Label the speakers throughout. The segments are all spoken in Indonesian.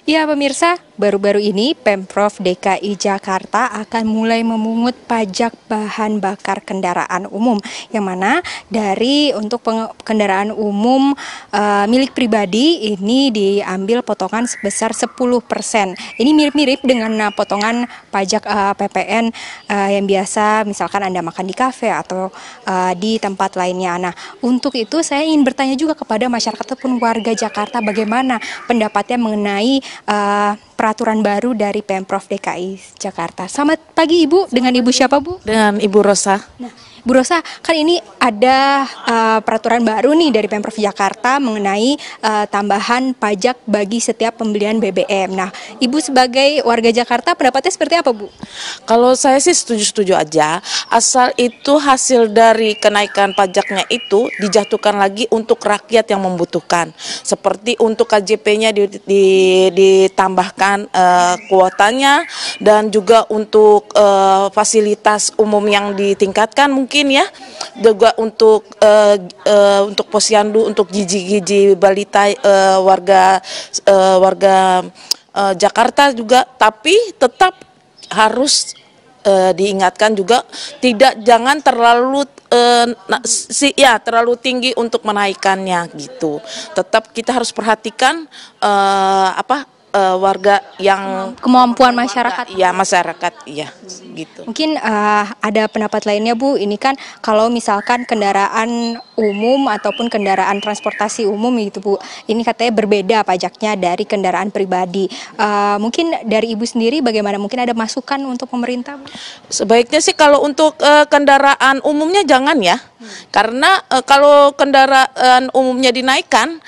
Speaker 1: Ya pemirsa, baru-baru ini Pemprov DKI Jakarta akan mulai memungut pajak bahan bakar kendaraan umum, yang mana dari untuk kendaraan umum milik pribadi ini diambil potongan sebesar 10%. Ini mirip-mirip dengan potongan pajak PPN yang biasa misalkan Anda makan di kafe atau di tempat lainnya. Nah, untuk itu saya ingin bertanya juga kepada masyarakat ataupun warga Jakarta bagaimana pendapatnya mengenai peraturan baru dari Pemprov DKI Jakarta. Selamat pagi Ibu, dengan Ibu siapa Bu?
Speaker 2: Dengan Ibu Rosa.
Speaker 1: Nah, Bu Rosa, kan ini ada peraturan baru nih dari Pemprov Jakarta mengenai tambahan pajak bagi setiap pembelian BBM. Nah, Ibu sebagai warga Jakarta pendapatnya seperti apa Bu?
Speaker 2: Kalau saya sih setuju-setuju aja, asal itu hasil dari kenaikan pajaknya itu dijatuhkan lagi untuk rakyat yang membutuhkan. Seperti untuk KJP-nya ditambahkan kuotanya, dan juga untuk fasilitas umum yang ditingkatkan mungkin ya, juga untuk posyandu, untuk giji-giji balita warga Jakarta juga, tapi tetap harus diingatkan juga jangan terlalu terlalu tinggi untuk menaikkannya gitu. Tetap kita harus perhatikan warga yang
Speaker 1: kemampuan masyarakat.
Speaker 2: Iya, masyarakat, iya gitu.
Speaker 1: Mungkin ada pendapat lainnya Bu, ini kan kalau misalkan kendaraan umum ataupun kendaraan transportasi umum gitu Bu, ini katanya berbeda pajaknya dari kendaraan pribadi. Mungkin dari Ibu sendiri bagaimana, mungkin ada masukan untuk pemerintah Bu?
Speaker 2: Sebaiknya sih kalau untuk kendaraan umumnya jangan ya, karena kalau kendaraan umumnya dinaikkan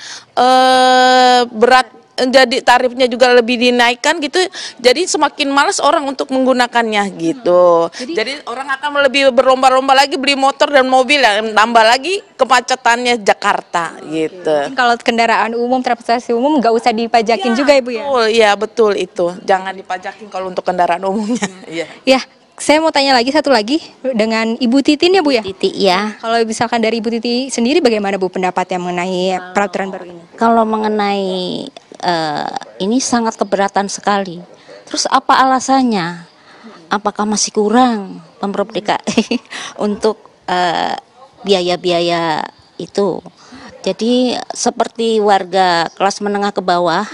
Speaker 2: berat, jadi tarifnya juga lebih dinaikkan gitu, jadi semakin malas orang untuk menggunakannya gitu. Jadi orang akan lebih berlomba-lomba lagi beli motor dan mobil, yang tambah lagi kemacetannya Jakarta gitu.
Speaker 1: Kalau kendaraan umum, transportasi umum nggak usah dipajakin juga Ibu ya?
Speaker 2: Iya betul itu, jangan dipajakin kalau untuk kendaraan umumnya.
Speaker 1: Ya. Saya mau tanya lagi satu lagi dengan Ibu Titin ya Bu ya?
Speaker 3: Titi ya.
Speaker 1: Kalau misalkan dari Ibu Titi sendiri bagaimana Bu pendapatnya mengenai peraturan baru ini?
Speaker 3: Kalau mengenai ini sangat keberatan sekali. Terus apa alasannya? Apakah masih kurang Pemprov DKI untuk biaya-biaya itu? Jadi seperti warga kelas menengah ke bawah,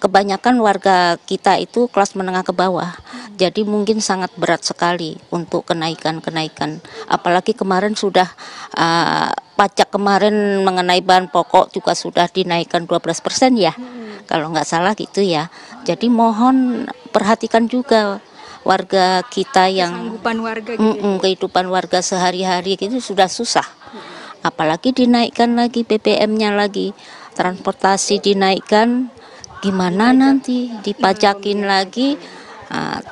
Speaker 3: kebanyakan warga kita itu kelas menengah ke bawah. Jadi mungkin sangat berat sekali untuk kenaikan-kenaikan. Apalagi kemarin sudah pajak kemarin mengenai bahan pokok juga sudah dinaikkan 12% ya. Kalau nggak salah gitu ya. Jadi mohon perhatikan juga warga kita yang
Speaker 1: kehidupan warga gitu.
Speaker 3: Kehidupan warga sehari-hari itu sudah susah. Apalagi dinaikkan lagi BBM-nya lagi. Transportasi dinaikkan, gimana nanti dipajakin lagi,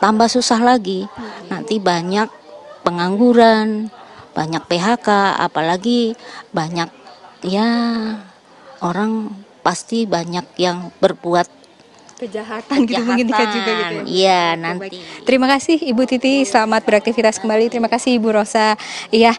Speaker 3: tambah susah lagi. Nanti banyak pengangguran, banyak PHK, apalagi banyak ya orang pasti banyak yang berbuat
Speaker 1: kejahatan gitu mungkin juga gitu ya.
Speaker 3: Iya, nanti.
Speaker 1: Terima kasih Ibu Titi, selamat beraktivitas kembali. Terima kasih Ibu Rosa. Iya,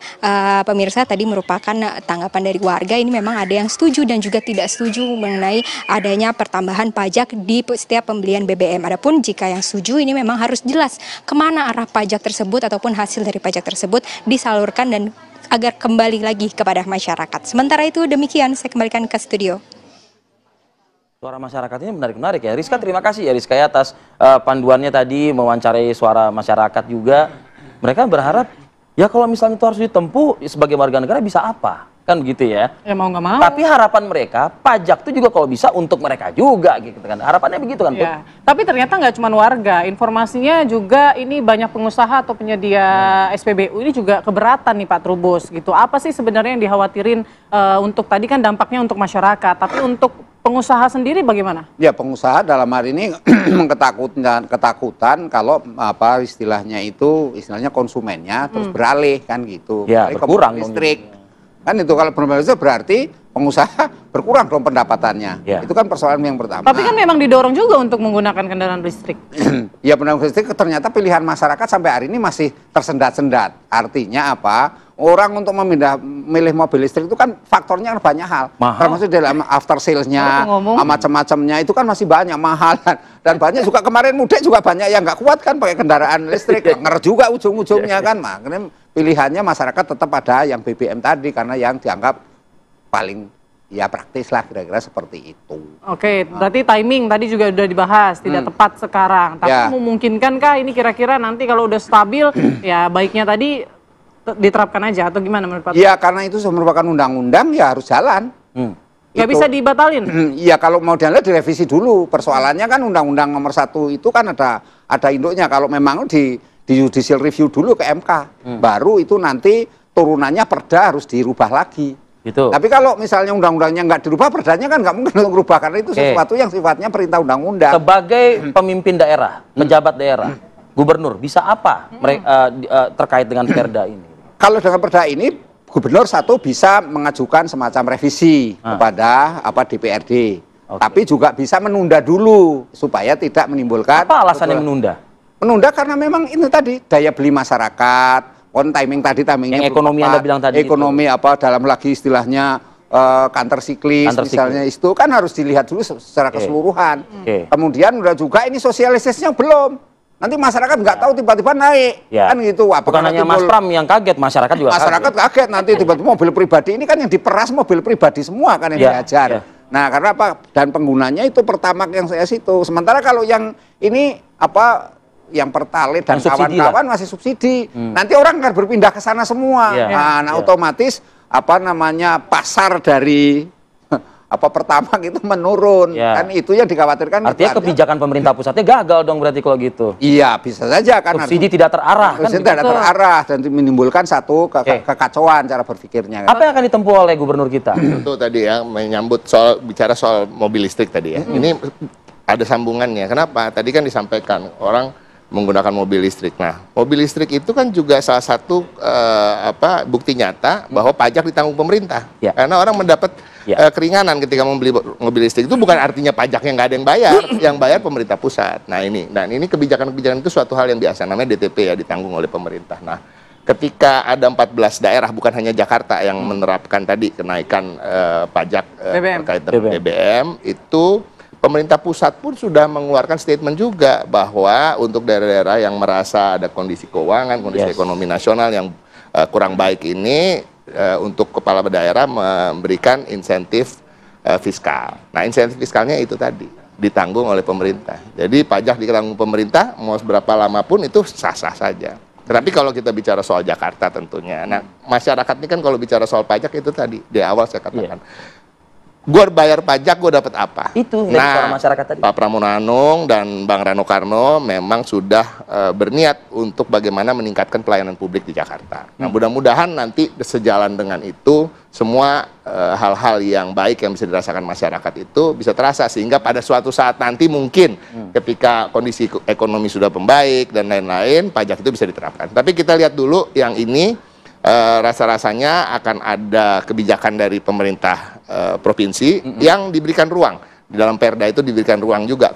Speaker 1: pemirsa, tadi merupakan tanggapan dari warga. Ini memang ada yang setuju dan juga tidak setuju mengenai adanya pertambahan pajak di setiap pembelian BBM. Adapun jika yang setuju, ini memang harus jelas kemana arah pajak tersebut ataupun hasil dari pajak tersebut disalurkan dan agar kembali lagi kepada masyarakat. Sementara itu demikian, saya kembalikan ke studio.
Speaker 4: Suara masyarakat ini menarik-menarik ya. Rizka, terima kasih ya Rizka ya atas panduannya tadi, mewawancarai suara masyarakat juga. Mereka berharap ya kalau misalnya itu harus ditempuh sebagai warga negara bisa apa? Kan begitu ya.
Speaker 5: Ya mau nggak mau.
Speaker 4: Tapi harapan mereka pajak itu juga kalau bisa untuk mereka juga gitu kan. Harapannya begitu kan.
Speaker 5: Ya. Tapi ternyata nggak cuma warga, informasinya juga ini banyak pengusaha atau penyedia SPBU ini juga keberatan nih Pak Trubus gitu. Apa sih sebenarnya yang dikhawatirin untuk tadi kan dampaknya untuk masyarakat, tapi untuk pengusaha sendiri bagaimana?
Speaker 6: Ya, pengusaha dalam hari ini ketakutan kalau istilahnya konsumennya terus beralih kan gitu.
Speaker 4: Ya, berkurang
Speaker 6: listrik. Kan itu kalau berkurang itu berarti pengusaha berkurang dong pendapatannya.
Speaker 4: Ya.
Speaker 6: Itu kan persoalan yang pertama.
Speaker 5: Tapi kan memang didorong juga untuk menggunakan kendaraan listrik.
Speaker 6: Ya, kendaraan listrik ternyata pilihan masyarakat sampai hari ini masih tersendat-sendat. Artinya apa? orang untuk milih mobil listrik itu kan faktornya banyak hal. Termasuk dalam after sales-nya, macam-macamnya itu kan masih banyak mahal. Dan banyak juga kemarin mudik juga banyak yang nggak kuat kan pakai kendaraan listrik. Juga ujung-ujungnya kan. Makanya pilihannya masyarakat tetap ada yang BBM tadi karena yang dianggap paling ya praktis lah kira-kira seperti itu.
Speaker 5: Oke, berarti timing tadi juga udah dibahas, tidak tepat sekarang. Tapi memungkinkankah ini kira-kira nanti kalau udah stabil, ya baiknya tadi diterapkan aja atau gimana menurut Pak?
Speaker 6: Iya, karena itu merupakan undang-undang ya harus jalan.
Speaker 5: Nggak bisa dibatalin?
Speaker 6: Iya, kalau mau jalan direvisi dulu. Persoalannya kan undang-undang nomor 1 itu kan ada induknya. Kalau memang di judicial review dulu ke MK, baru itu nanti turunannya perda harus dirubah lagi.
Speaker 4: Gitu.
Speaker 6: Tapi kalau misalnya undang-undangnya nggak dirubah, perdanya kan nggak mungkin untuk dirubah karena itu sesuatu yang sifatnya perintah undang-undang.
Speaker 4: Sebagai pemimpin daerah, pejabat daerah, gubernur bisa apa terkait dengan perda ini?
Speaker 6: Kalau dengan perda ini, gubernur satu bisa mengajukan semacam revisi kepada DPRD, tapi juga bisa menunda dulu supaya tidak menimbulkan.
Speaker 4: Apa alasannya menunda?
Speaker 6: Menunda karena memang ini tadi daya beli masyarakat. Timingnya
Speaker 4: yang ekonomi Anda bilang tadi
Speaker 6: ekonomi itu. Dalam lagi istilahnya counter siklis misalnya itu kan harus dilihat dulu secara keseluruhan. Kemudian udah juga ini sosialisasinya belum. Nanti masyarakat nggak tahu tiba-tiba naik kan gitu.
Speaker 4: Bukan hanya Mas Pram yang kaget, masyarakat juga
Speaker 6: kaget nanti tiba-tiba mobil pribadi ini kan yang diperas mobil pribadi semua kan yang diajar. Nah, karena apa? Dan penggunanya itu Pertamax yang saya situ. Sementara kalau yang ini yang Pertalite dan kawan-kawan masih subsidi. Nanti orang akan berpindah ke sana semua. Nah, otomatis pasar dari Pertamax itu menurun. Kan itu yang dikhawatirkan.
Speaker 4: Artinya kebijakan pemerintah pusatnya gagal dong berarti kalau gitu.
Speaker 6: Iya, bisa saja kan.
Speaker 4: Subsidi tidak terarah kan.
Speaker 6: Tidak terarah dan menimbulkan satu kekacauan cara berpikirnya.
Speaker 4: Apa yang akan ditempuh oleh gubernur kita?
Speaker 7: Itu tadi ya, menyambut bicara soal mobil listrik tadi ya. Ini ada sambungannya. Kenapa? Tadi kan disampaikan orang menggunakan mobil listrik. Nah, mobil listrik itu kan juga salah satu bukti nyata bahwa pajak ditanggung pemerintah. Karena orang mendapat keringanan ketika membeli mobil listrik. Itu bukan artinya pajaknya nggak ada yang bayar pemerintah pusat. Nah, ini kebijakan-kebijakan itu suatu hal yang biasa, namanya DTP ya, ditanggung oleh pemerintah. Nah, ketika ada 14 daerah, bukan hanya Jakarta yang menerapkan tadi kenaikan pajak terkait BBM, itu pemerintah pusat pun sudah mengeluarkan statement juga bahwa untuk daerah-daerah yang merasa ada kondisi keuangan, kondisi ekonomi nasional yang kurang baik ini, untuk kepala daerah memberikan insentif fiskal. Nah, insentif fiskalnya itu tadi ditanggung oleh pemerintah. Jadi pajak ditanggung pemerintah, mau seberapa lama pun itu sah-sah saja. Tetapi kalau kita bicara soal Jakarta tentunya, nah masyarakat ini kan kalau bicara soal pajak itu tadi di awal saya katakan. Gue bayar pajak, gue dapat apa?
Speaker 4: Itu suara masyarakat tadi.
Speaker 7: Pak Pramono Anung dan Bang Rano Karno memang sudah berniat untuk bagaimana meningkatkan pelayanan publik di Jakarta. Nah, mudah-mudahan nanti sejalan dengan itu semua hal-hal yang baik yang bisa dirasakan masyarakat itu bisa terasa sehingga pada suatu saat nanti mungkin ketika kondisi ekonomi sudah membaik dan lain-lain, pajak itu bisa diterapkan. Tapi kita lihat dulu yang ini. Rasa-rasanya akan ada kebijakan dari pemerintah provinsi yang diberikan ruang. Di dalam perda itu diberikan ruang juga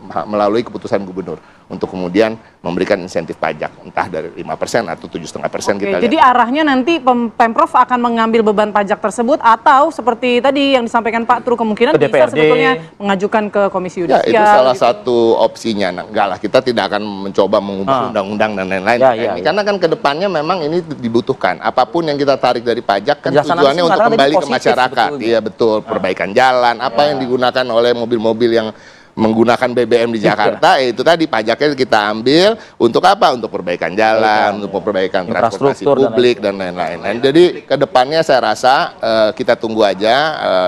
Speaker 7: melalui keputusan gubernur untuk kemudian memberikan insentif pajak entah dari 5% atau 7,5% kita lihat.
Speaker 5: Jadi arahnya nanti Pemprov akan mengambil beban pajak tersebut atau seperti tadi yang disampaikan Pak Tru kemungkinan bisa sebetulnya mengajukan ke Komisi Yudisial.
Speaker 7: Ya, itu salah satu opsinya. Nah, enggak lah, kita tidak akan mencoba mengubah undang-undang dan lain-lain. Karena kan kedepannya memang ini dibutuhkan. Apapun yang kita tarik dari pajak kan tujuannya untuk kembali ke masyarakat. Iya betul, perbaikan jalan, apa yang digunakan oleh mobil-mobil yang menggunakan BBM di Jakarta, itu tadi pajaknya kita ambil untuk apa? Untuk perbaikan jalan, untuk perbaikan transportasi publik dan lain-lain. Jadi ke depannya saya rasa kita tunggu aja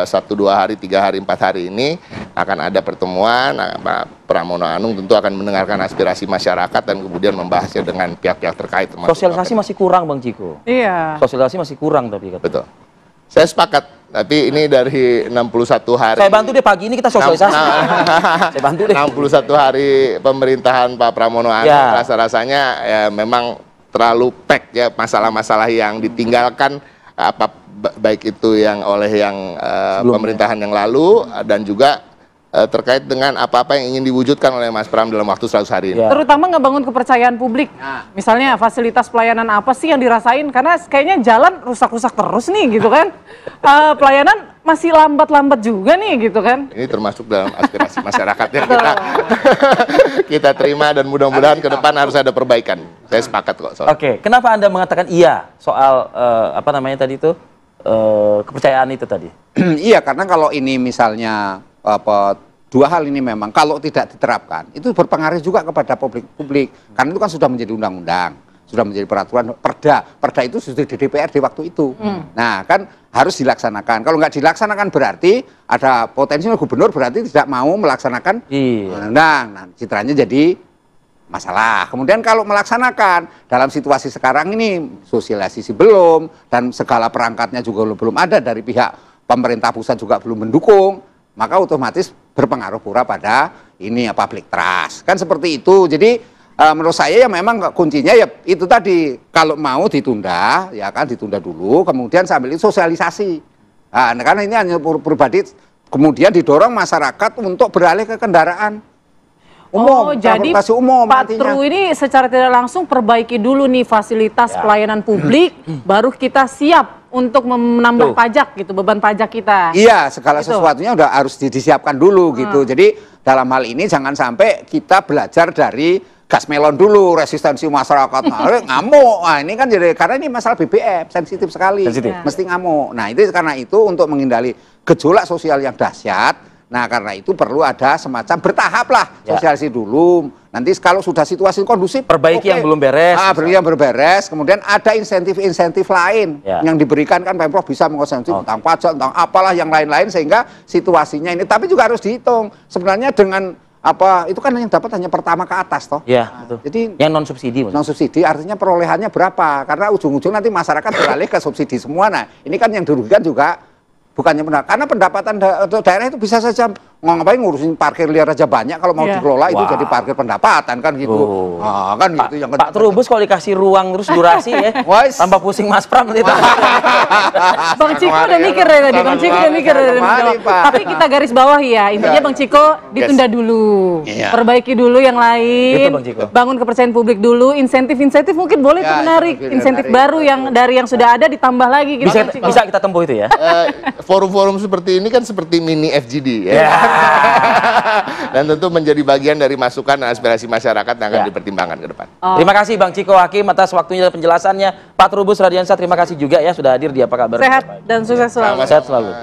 Speaker 7: 1, 2 hari, 3 hari, 4 hari ini akan ada pertemuan. Pak Pramono Anung tentu akan mendengarkan aspirasi masyarakat dan kemudian membahasnya dengan pihak-pihak terkait.
Speaker 4: Sosialisasi masih kurang, Bang Ciko.
Speaker 5: Iya.
Speaker 4: Sosialisasi masih kurang tapi katanya.
Speaker 7: Betul. Saya sepakat, tapi ini dari 61 hari.
Speaker 4: Saya bantu deh pagi ini kita sosialisasi. Saya bantu deh.
Speaker 7: 61 hari pemerintahan Pak Pramono Anung, rasa-rasanya ya memang terlalu pack ya masalah-masalah yang ditinggalkan baik itu yang oleh yang pemerintahan yang lalu dan juga terkait dengan apa-apa yang ingin diwujudkan oleh Mas Pram dalam waktu 100 hari ini.
Speaker 4: Ya.
Speaker 5: Terutama ngebangun kepercayaan publik. Misalnya fasilitas pelayanan apa sih yang dirasain? Karena kayaknya jalan rusak-rusak terus nih gitu kan. Pelayanan masih lambat-lambat juga nih gitu kan.
Speaker 7: Ini termasuk dalam aspirasi masyarakat yang kita terima dan mudah-mudahan ke depan harus ada perbaikan. Saya sepakat kok soal.
Speaker 4: Oke, kenapa Anda mengatakan iya soal apa namanya tadi itu kepercayaan itu tadi?
Speaker 6: Iya, karena kalau ini misalnya dua hal ini memang kalau tidak diterapkan itu berpengaruh juga kepada publik. Karena itu kan sudah menjadi undang-undang, sudah menjadi peraturan, perda itu sudah di DPR di waktu itu. Nah, kan harus dilaksanakan. Kalau nggak dilaksanakan berarti ada potensi gubernur berarti tidak mau melaksanakan undang-undang. Nah, citranya jadi masalah. Kemudian kalau melaksanakan dalam situasi sekarang ini sosialisasi belum dan segala perangkatnya juga belum ada dari pihak pemerintah pusat juga belum mendukung, maka otomatis berpengaruh pula pada ini public trust. Kan seperti itu. Jadi menurut saya ya memang kuncinya ya itu tadi, kalau mau ditunda ya kan ditunda dulu, kemudian sambil itu sosialisasi. Nah, karena ini hanya pribadi, kemudian didorong masyarakat untuk beralih ke kendaraan umum,
Speaker 5: jadi
Speaker 6: transportasi umum.
Speaker 5: Pak Tru ini secara tidak langsung perbaiki dulu nih fasilitas pelayanan publik, baru kita siap untuk menambah pajak gitu, beban pajak kita.
Speaker 6: Iya, segala sesuatunya udah harus disiapkan dulu gitu. Jadi dalam hal ini jangan sampai kita belajar dari gas melon dulu, resistensi masyarakat ngamuk. Nah, ini kan jadi karena ini masalah BBM sensitif sekali, mesti ngamuk. Nah, itu karena itu untuk menghindari gejolak sosial yang dahsyat. Nah, karena itu perlu ada semacam bertahap lah, sosialisasi dulu. Nanti kalau sudah situasi kondusif,
Speaker 4: perbaiki yang belum beres.
Speaker 6: Yang berberes, kemudian ada insentif-insentif lain yang diberikan, kan Pemprov bisa menginsentif tentang pajak, tentang apalah yang lain-lain, sehingga situasinya ini. Tapi juga harus dihitung. Sebenarnya dengan itu kan yang dapat hanya pertama ke atas toh.
Speaker 4: Iya, betul.
Speaker 6: Jadi
Speaker 4: yang non subsidi.
Speaker 6: Non subsidi artinya perolehannya berapa? Karena ujung-ujung nanti masyarakat beralih ke subsidi semua. Nah, ini kan yang dirugikan juga bukannya benar, karena pendapatan daerah itu bisa saja ngapain ngurusin parkir liar aja banyak, kalau mau dikelola itu jadi parkir pendapatan kan gitu. Kan gitu yang
Speaker 4: Pak Trubus kalau dikasih ruang terus durasi ya, tambah pusing Mas Pram gitu.
Speaker 5: Bang Ciko udah mikir dari tadi, Bang Ciko udah mikir dari tadi. Tapi kita garis bawah ya, intinya Bang Ciko ditunda dulu, perbaiki dulu yang lain, bangun kepercayaan publik dulu, insentif-insentif mungkin boleh tuh menarik, insentif baru yang dari yang sudah ada ditambah lagi gitu.
Speaker 4: Bisa kita tempuh itu ya.
Speaker 7: Forum-forum seperti ini kan seperti mini FGD ya. Dan tentu menjadi bagian dari masukan dan aspirasi masyarakat yang akan dipertimbangkan ke depan.
Speaker 4: Terima kasih Bang Ciko Hakim atas waktunya dan penjelasannya. Pak Trubus Radiansyah terima kasih juga ya sudah hadir di Apa Kabar.
Speaker 5: Sehat dan sukses selalu.
Speaker 4: Sehat selalu.